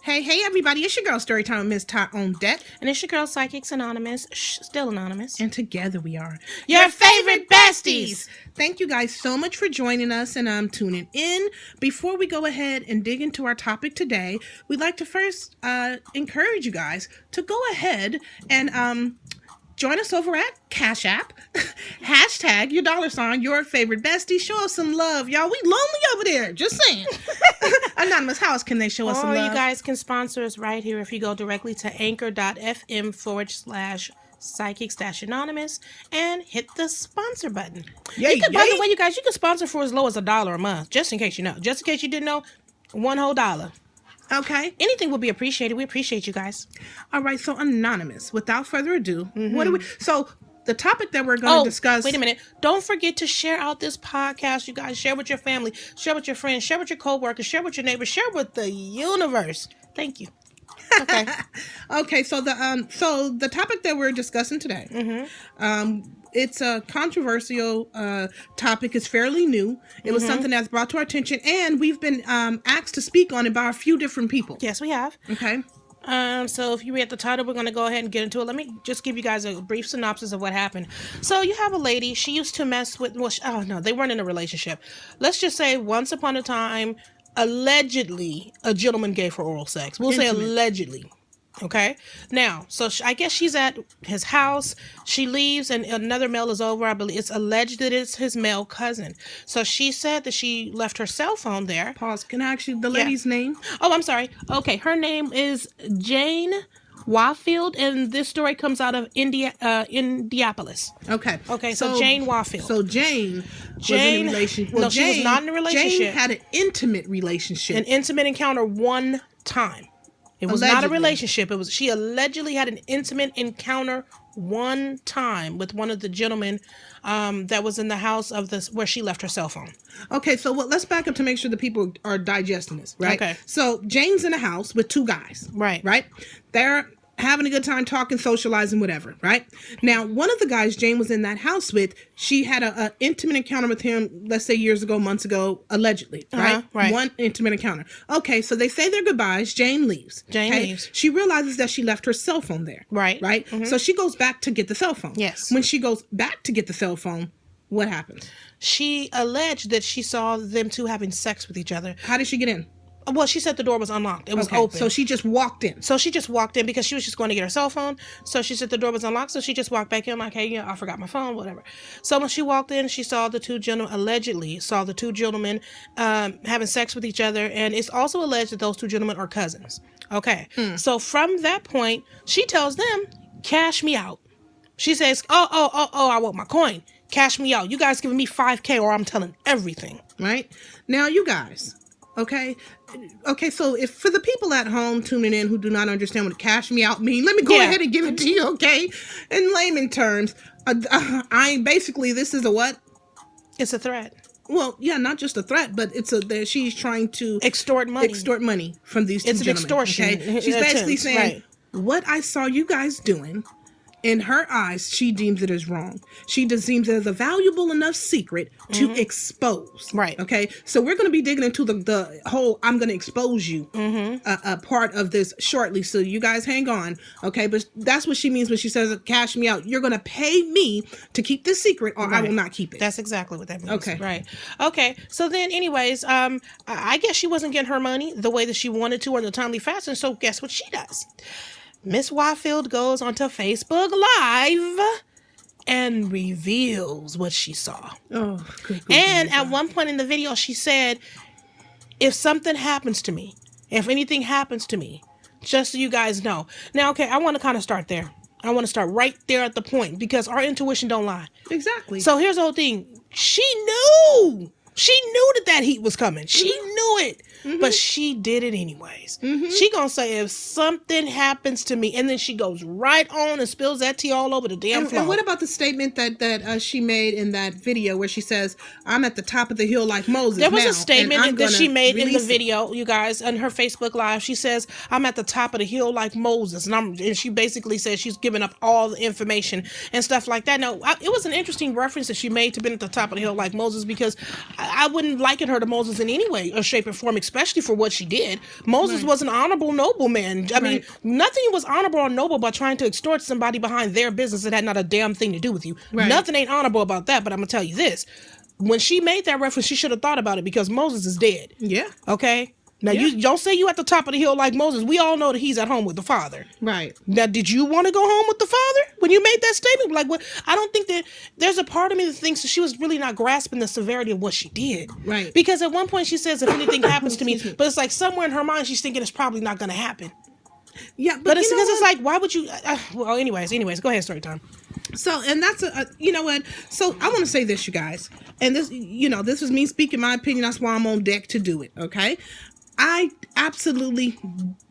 Hey, everybody, it's your girl, Storytime with Miss Tot on deck. And it's your girl, Psychics Anonymous, still anonymous. And together we are your favorite besties. Thank you guys so much for joining us and tuning in. Before we go ahead and dig into our topic today, we'd like to first encourage you guys to go ahead and join us over at Cash App. Hashtag your $, your favorite bestie. Show us some love, y'all. We lonely over there. Just saying. Anonymous, how else can they show us some love? You guys can sponsor us right here if you go directly to anchor.fm/psychics-anonymous and hit the sponsor button. By the way, you guys, you can sponsor for as low as $1 a month, just in case you know. Just in case you didn't know, one whole $1. Okay. Anything will be appreciated. We appreciate you guys. All right. So, Anonymous, without further ado, what do we... So, the topic that we're going to discuss... Wait a minute. Don't forget to share out this podcast, you guys. Share with your family. Share with your friends. Share with your coworkers. Share with your neighbors. Share with the universe. Thank you. Okay. Okay. So, the topic that we're discussing today... it's a controversial topic. It's fairly new. It was something that's brought to our attention, and we've been asked to speak on it by a few different people. Yes, we have. Okay. So if you read the title, we're going to go ahead and get into it. Let me just give you guys a brief synopsis of what happened. So you have a lady. She used to mess with... Well, they weren't in a relationship. Let's just say once upon a time, allegedly, a gentleman gave her oral sex. We'll say allegedly. Okay. Now, so I guess she's at his house. She leaves and another male is over. I believe it's alleged that it's his male cousin. So she said that she left her cell phone there. Pause. Can I ask you the lady's name? Oh, I'm sorry. Okay. Her name is Jane Wafield, and this story comes out of Indianapolis. Okay. Okay. So Jane Wafield. So Jane was in a relationship. Well, she was not in a relationship. Jane had an intimate relationship. An intimate encounter one time. It was not a relationship. She allegedly had an intimate encounter one time with one of the gentlemen that was in the house of where she left her cell phone. Okay, so let's back up to make sure the people are digesting this, right? Okay. So Jane's in a house with two guys. Right. Right? They're having a good time talking, socializing, whatever, right? Now, one of the guys Jane was in that house with, she had an intimate encounter with him, let's say years ago, months ago, allegedly, right? Right. One intimate encounter. Okay, so they say their goodbyes. Jane leaves. Leaves. She realizes that she left her cell phone there. Right. Right? Mm-hmm. So she goes back to get the cell phone. Yes. When she goes back to get the cell phone, what happens? She alleged that she saw them two having sex with each other. How did she get in? Well, she said the door was unlocked. It was open. So she just walked in. Because she was just going to get her cell phone. So she said the door was unlocked. So she just walked back in like, hey, I forgot my phone, whatever. So when she walked in, she saw the two gentlemen, having sex with each other. And it's also alleged that those two gentlemen are cousins. Okay. So from that point, she tells them, cash me out. She says, I want my coin. Cash me out. You guys giving me $5,000 or I'm telling everything. Right? Now, you guys... Okay, so if for the people at home tuning in who do not understand what cash me out mean, let me go ahead and give it to you, okay? In layman terms, this is a what? It's a threat. Well, yeah, not just a threat, but she's trying to extort money from these two gentlemen. It's an extortion. Okay? She's basically saying, what I saw you guys doing, in her eyes, she deems it as wrong. She deems it as a valuable enough secret to expose. Right. Okay. So we're going to be digging into the whole I'm going to expose you part of this shortly. So you guys hang on. Okay. But that's what she means when she says, cash me out. You're going to pay me to keep this secret or I will not keep it. That's exactly what that means. Okay. Right. Okay. So then anyways, I guess she wasn't getting her money the way that she wanted to or in the timely fashion. So guess what she does? Miss Wafield goes onto Facebook Live and reveals what she saw. Oh, good. And at one point in the video, she said, if something happens to me, if anything happens to me, just so you guys know. Now, okay, I want to kind of start there. I want to start right there at the point because our intuition don't lie. Exactly. So here's the whole thing. She knew that heat was coming. She knew it. But she did it anyways. She gonna say, if something happens to me, and then she goes right on and spills that tea all over the damn floor. And what about the statement that she made in that video where she says, I'm at the top of the hill like Moses? There was a statement that she made in the video, you guys, on her Facebook Live. She says, I'm at the top of the hill like Moses. And she basically says she's giving up all the information and stuff like that. Now, it was an interesting reference that she made to being at the top of the hill like Moses because I wouldn't liken her to Moses in any way or shape or form, especially especially for what she did. Moses was an honorable nobleman. I mean, nothing was honorable or noble by trying to extort somebody behind their business that had not a damn thing to do with you. Nothing ain't honorable about that, but I'm going to tell you this. When she made that reference, she should have thought about it because Moses is dead. Yeah. Okay? Now, you don't say you at the top of the hill like Moses. We all know that he's at home with the Father. Right. Now, did you want to go home with the Father when you made that statement? Like, what? I don't think that there's a part of me that thinks that she was really not grasping the severity of what she did. Right. Because at one point she says, if anything happens to me, but it's like somewhere in her mind she's thinking it's probably not going to happen. Yeah, but it's because it's like, why would you? Well, anyways, go ahead, story time. So, and that's you know what? So I want to say this, you guys, and this, this is me speaking my opinion. That's why I'm on deck to do it. Okay. I absolutely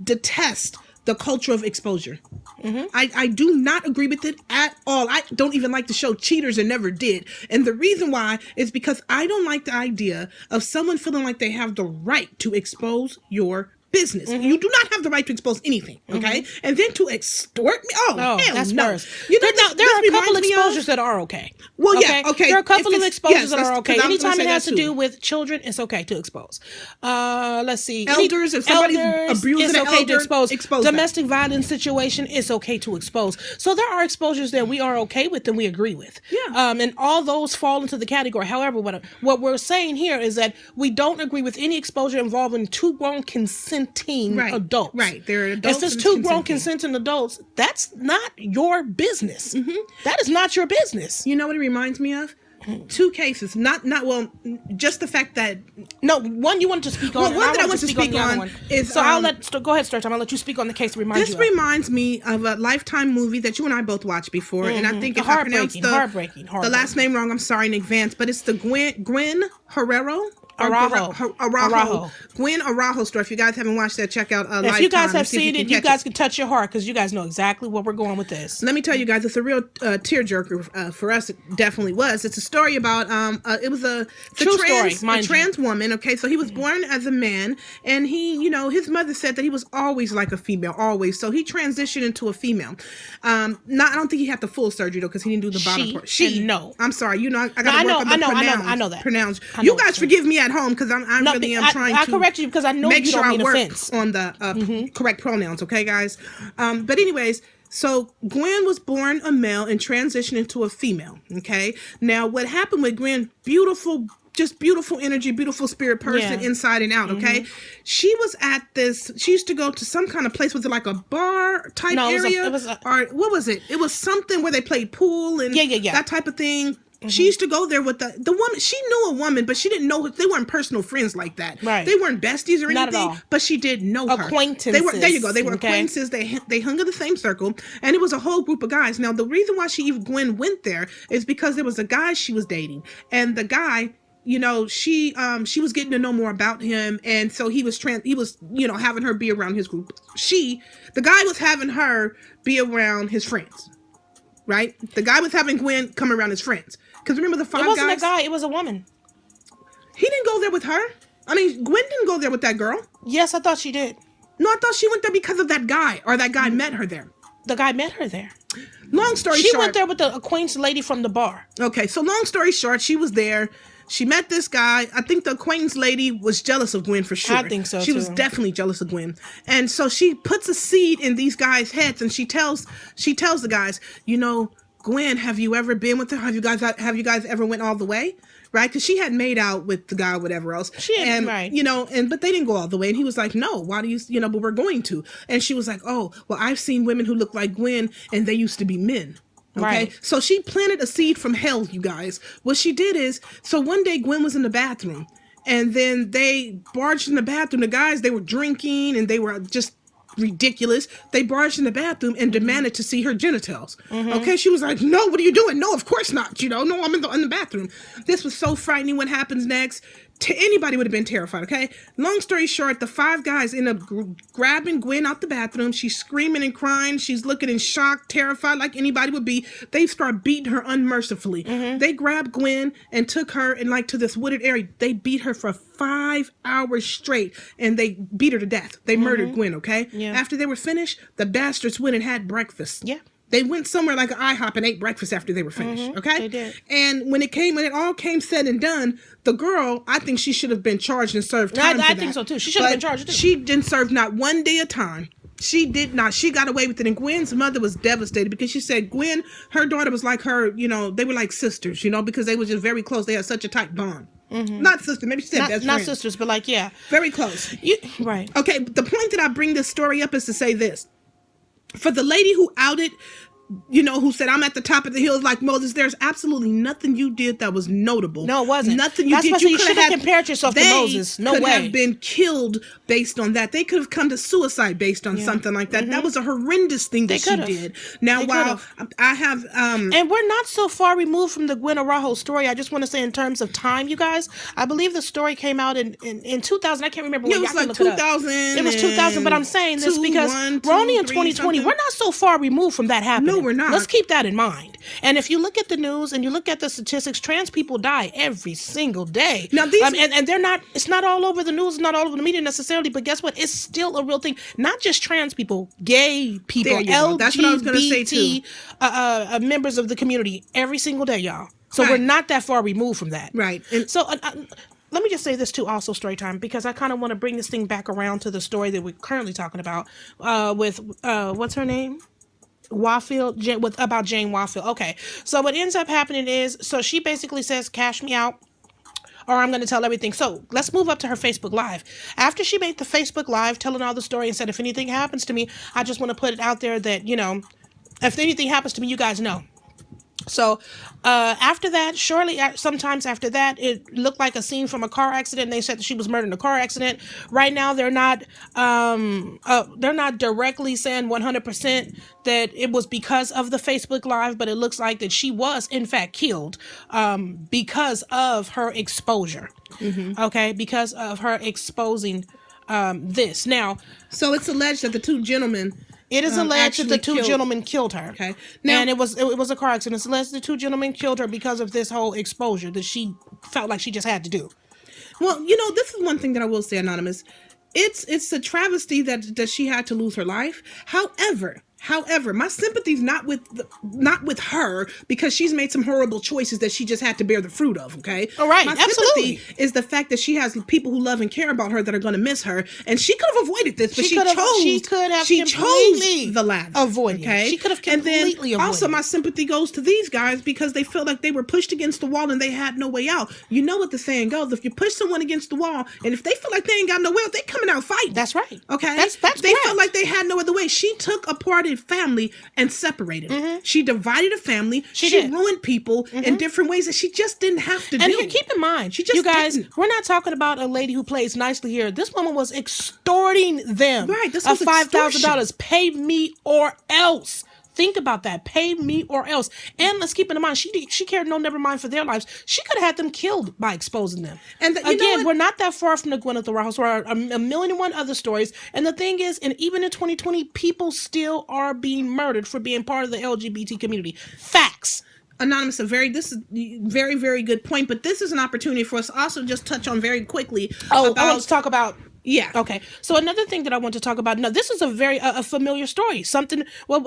detest the culture of exposure. I do not agree with it at all. I don't even like the show Cheaters and never did. And the reason why is because I don't like the idea of someone feeling like they have the right to expose your business. You do not have the right to expose anything, okay? And then to extort me? Oh, hell that's no. worse. There are a couple exposures that are okay. Well, yeah, okay. There are a couple of exposures that are okay. Anytime it has to too. do with children, it's okay to expose. Let's see. Elders, if somebody's abusing it's an okay elder, to expose. Domestic that. violence situation, it's okay to expose. So there are exposures that we are okay with and we agree with. Yeah. And all those fall into the category. However, what we're saying here is that we don't agree with any exposure involving two grown consenting adults. Right. They're adults. If there's two grown consenting adults, that's not your business. That is not your business. You know what it reminds me of? Two cases. Just the fact that one you want to speak on. Well, one that I want to speak on is so go ahead, start time. I'll let you speak on the case that reminds you. This reminds me of a Lifetime movie that you and I both watched before, and I think if I pronounced the last name wrong, I'm sorry in advance. But it's the Gwen Herrero. Araujo. Gwen Araujo story. If you guys haven't watched that, check out Lifetime. If you guys have seen it, you guys can touch your heart because you guys know exactly where we're going with this. Let me tell you guys, it's a real tearjerker for us. It definitely was. It's a story about it was a trans woman. Okay, so he was born as a man, and he, his mother said that he was always like a female, always. So he transitioned into a female. I don't think he had the full surgery though, because he didn't do the bottom part. I'm sorry. I got to work on the I know that. Pronounce. You guys forgive me at home because I'm trying to. I correct you because I know make you sure don't mean I work offense on the correct pronouns. Okay, guys. But anyways, so Gwen was born a male and transitioned into a female. Okay. Now, what happened with Gwen? Beautiful energy, beautiful spirit person inside and out. Okay. She was at this. She used to go to some kind of place. Was it like a bar type area? Or what was it? It was something where they played pool and that type of thing. She used to go there with the woman. She knew a woman, but she didn't know. They weren't personal friends like that. Right. They weren't besties or anything. Not at all. But she did know her. Acquaintances. There you go. They were acquaintances. They hung in the same circle, and it was a whole group of guys. Now, the reason why Gwen went there is because there was a guy she was dating, and the guy, she was getting to know more about him, and so he was having her be around his group. The guy was having her be around his friends. Right? The guy was having Gwen come around his friends. Because remember the five guys? It wasn't a guy, it was a woman. He didn't go there with her. I mean, Gwen didn't go there with that girl. Yes, I thought she did. No, I thought she went there because of that guy, or that guy met her there. The guy met her there. Long story short. She went there with the acquaintance lady from the bar. Okay, so long story short, she was there. She met this guy. I think the acquaintance lady was jealous of Gwen for sure. I think so, She was definitely jealous of Gwen. And so she puts a seed in these guys' heads, and she tells the guys, Gwen, have you ever been with her? Have you guys ever went all the way? Right? Because she had made out with the guy or whatever else. Right. But they didn't go all the way. And he was like, no, why do you, but we're going to. And she was like, oh, well, I've seen women who look like Gwen and they used to be men. Okay. Right. So she planted a seed from hell, you guys. What she did is, so one day Gwen was in the bathroom and then they barged in the bathroom. The guys, they were drinking and they were just ridiculous. They barged in the bathroom and demanded to see her genitals. Okay, she was like, no, what are you doing? No, of course not. No, I'm in the bathroom. This was so frightening. What happens next? Anybody would have been terrified. Okay, long story short, the five guys end up grabbing Gwen out the bathroom. She's screaming and crying. She's looking in shock, terrified like anybody would be. They start beating her unmercifully. They grabbed Gwen and took her and to this wooded area. They beat her for 5 hours straight and they beat her to death. They murdered Gwen. Okay. Yeah. After they were finished, the bastards went and had breakfast. Yeah. They went somewhere like an IHOP and ate breakfast after they were finished. Okay, they did. And when it all came said and done, the girl, I think she should have been charged and served time. I think so too. She should have been charged too. She didn't serve not one day of time. She did not. She got away with it. And Gwen's mother was devastated because she said Gwen, her daughter was like her. They were like sisters. Because they were just very close. They had such a tight bond. Not sisters. Maybe she said best friends. Not sisters, but like very close. Right. Okay. The point that I bring this story up is to say this. For the lady who outed, who said, I'm at the top of the hills like Moses, there's absolutely nothing you did that was notable. No, it wasn't. Nothing you did. You should have compared yourself to Moses. No way. They could have been killed based on that. They could have come to suicide based on something like that. That was a horrendous thing that she did. Now, while I have... and we're not so far removed from the Gwen Araujo story. I just want to say in terms of time, you guys, I believe the story came out in 2000. I can't remember when. It was like 2000. It was 2000, but I'm saying this because we're only in 2020. We're not so far removed from that happening. No, we're not. Let's keep that in mind. And if you look at the news and you look at the statistics, trans people die every single day. Now these and they're not. It's not all over the news, not all over the media necessarily. But guess what? It's still a real thing. Not just trans people, gay people, LGBT. That's what I was going to say too. Members of the community every single day, y'all. So we're not that far removed from that. Right. And so let me just say this too, also story time, because I kind of want to bring this thing back around to the story that we're currently talking about with what's her name? Wafield, about Jane Wafield. Okay, so what ends up happening is, so she basically says, cash me out or I'm going to tell everything. So let's move up to her Facebook Live. After she made the Facebook Live telling all the story and said, if anything happens to me, I just want to put it out there that, if anything happens to me, you guys know. So after that, sometimes after that, it looked like a scene from a car accident. They said that she was murdered in a car accident. Right now, they're not directly saying 100% that it was because of the Facebook Live, but it looks like that she was in fact killed because of her exposure. Okay, because of her exposing this. Now, so it's alleged that the two gentlemen. It is alleged that the two gentlemen killed her. Okay. Now, and it was a car accident. It's alleged the two gentlemen killed her because of this whole exposure that she felt like she just had to do. Well, this is one thing that I will say, Anonymous. It's a travesty that she had to lose her life. However, my sympathy's not with her because she's made some horrible choices that she just had to bear the fruit of, okay? All right, my absolutely. sympathy is the fact that she has people who love and care about her that are going to miss her, and she could have avoided this, but she chose the latter. Avoided. Okay, she could have completely avoided. Also, my sympathy goes to these guys because they felt like they were pushed against the wall and they had no way out. You know what the saying goes: if you push someone against the wall, and if they feel like they ain't got no way out, they coming out fighting. That's right. Okay, that's they felt like they had no other way. She took apart a family and separated it. She divided a family. She ruined people in different ways that she just didn't have to do. And here, keep in mind, you guys, we're not talking about a lady who plays nicely here. This woman was extorting them. Right, this was $5,000. Pay me or else. Think about that. Pay me or else. And let's keep in mind, she cared no never mind for their lives. She could have had them killed by exposing them. And again, we're not that far from the Gwyneth Araujo. There are a million and one other stories. And the thing is, and even in 2020, people still are being murdered for being part of the LGBT community. Facts. Anonymous, this is a very, very good point. But this is an opportunity for us to also just touch on very quickly. I want to talk about. Yeah. Okay. So another thing that I want to talk about. Now, this is a very a familiar story. Something. Well,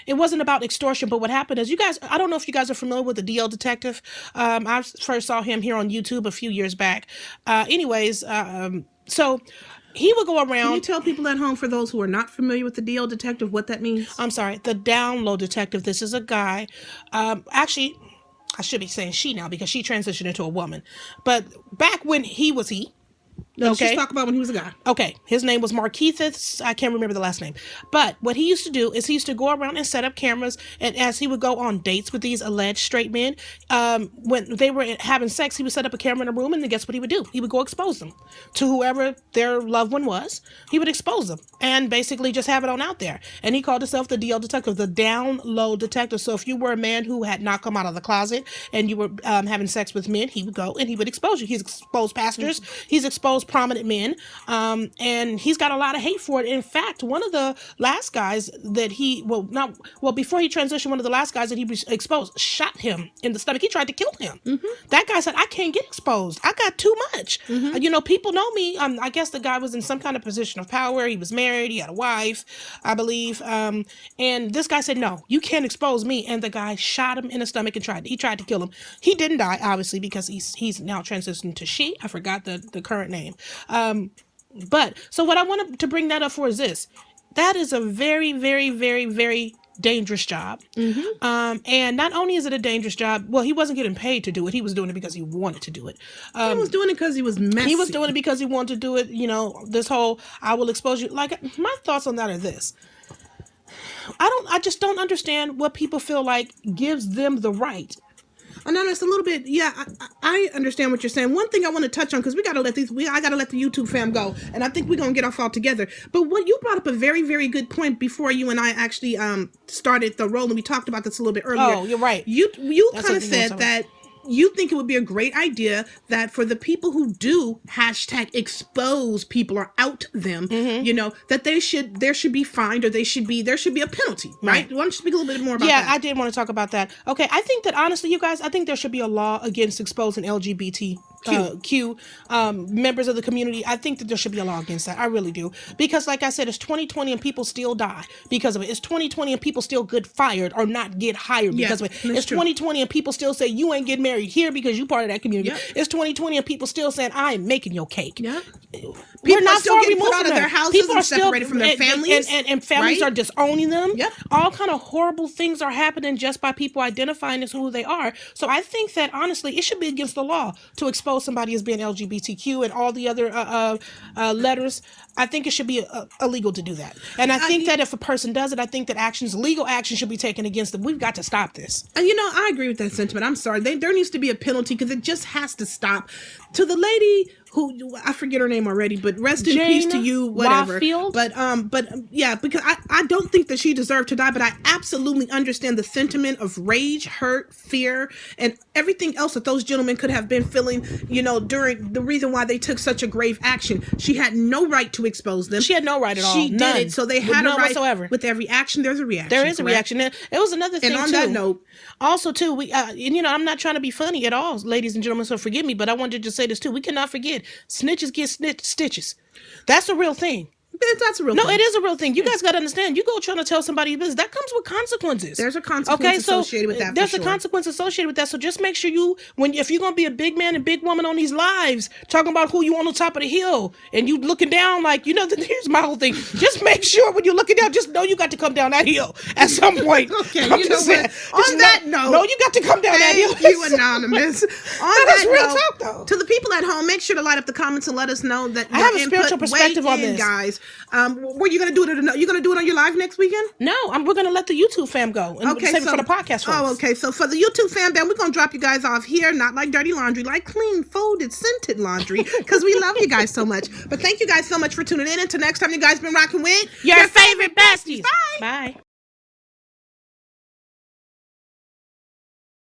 it wasn't about extortion, but what happened is, you guys. I don't know if you guys are familiar with the DL detective. I first saw him here on YouTube a few years back. So he would go around. Can you tell people at home, for those who are not familiar with the DL detective, what that means? I'm sorry, the down low detective. This is a guy. Actually, I should be saying she now because she transitioned into a woman. But back when he was he. No, let's just talk about when he was a guy. Okay. His name was Markeithus. I can't remember the last name. But what he used to do is he used to go around and set up cameras. And as he would go on dates with these alleged straight men, when they were having sex, he would set up a camera in a room. And then guess what he would do? He would go expose them to whoever their loved one was. He would expose them and basically just have it on out there. And he called himself the DL detective, the down low detective. So if you were a man who had not come out of the closet and you were having sex with men, he would go and he would expose you. He's exposed pastors. He's exposed most prominent men, and he's got a lot of hate for it. In fact, one of the last guys that before he transitioned, one of the last guys that he exposed shot him in the stomach. He tried to kill him. That guy said, I can't get exposed. I got too much. People know me. I guess the guy was in some kind of position of power. He was married. He had a wife, I believe. And this guy said, no, you can't expose me. And the guy shot him in the stomach and tried to kill him. He didn't die, obviously, because he's now transitioned to she. I forgot the current name. But so what I wanted to bring that up for is this. That is a very, very, very, very dangerous job. And not only is it a dangerous job, well, he wasn't getting paid to do it. He was doing it because he wanted to do it. He was doing it because he was messy. He was doing it because he wanted to do it. This whole, I will expose you. Like, my thoughts on that are this. I just don't understand what people feel like gives them the right. I know it's a little bit, I understand what you're saying. One thing I want to touch on, because I got to let the YouTube fam go, and I think we're going to get off altogether. But what you brought up a very, very good point before you and I actually started the roll, and we talked about this a little bit earlier. Oh, you're right. You kind of said that you think it would be a great idea that for the people who do #expose people or out them, that there should be fined, or there should be a penalty, right? Why don't you speak a little bit more about that? Yeah, I did want to talk about that. Okay, I think that honestly, you guys, I think there should be a law against exposing LGBTQ members of the community. I think that there should be a law against that. I really do. Because like I said, it's 2020 and people still die because of it. It's 2020 and people still get fired or not get hired because of it. It's 2020 and people still say you ain't getting married here because you part of that community. It's 2020 and people still saying I ain't making your cake. People are still getting put out of their houses. People are separated from their families. And families are disowning them. All kind of horrible things are happening just by people identifying as who they are. So I think that honestly, it should be against the law to expose somebody as being LGBTQ and all the other letters. I think it should be illegal to do that. And I think that if a person does it, I think that legal action should be taken against them. We've got to stop this. And I agree with that sentiment. I'm sorry. There needs to be a penalty because it just has to stop. To the lady who, I forget her name already, but rest in peace to you, whatever. Lawfield? But yeah, because I don't think that she deserved to die, but I absolutely understand the sentiment of rage, hurt, fear, and everything else that those gentlemen could have been feeling, during the reason why they took such a grave action. She had no right to expose them. She had no right at all. She did it, so they had a right whatsoever. With every action, there's a reaction. There is a reaction. And it was another thing, and on that note, also, too, we, I'm not trying to be funny at all, ladies and gentlemen, so forgive me, but I wanted to just say this, too. We cannot forget, snitches get stitches. That's a real thing. That's a real thing. No, it is a real thing. You guys got to understand. You go trying to tell somebody your business, that comes with consequences. There's a consequence associated with that. There's a consequence associated with that. So just make sure if you're going to be a big man and big woman on these lives, talking about who you on the top of the hill, and you looking down like, here's my whole thing. Just make sure when you're looking down, just know you got to come down that hill at some point. Okay, On that note, no, you got to come down that hill. Thank you, Anonymous. On that real note, talk, though. To the people at home, make sure to light up the comments and let us know that I have a spiritual perspective on this, guys. Were you going to do it? You going to do it on your live next weekend? No, we're going to let the YouTube fam go and save it for the podcast folks. Oh, okay. So for the YouTube fam, then we're going to drop you guys off here, not like dirty laundry, like clean, folded, scented laundry, because we love you guys so much. But thank you guys so much for tuning in. Until next time, you guys been rocking with your favorite besties. Bye. Bye.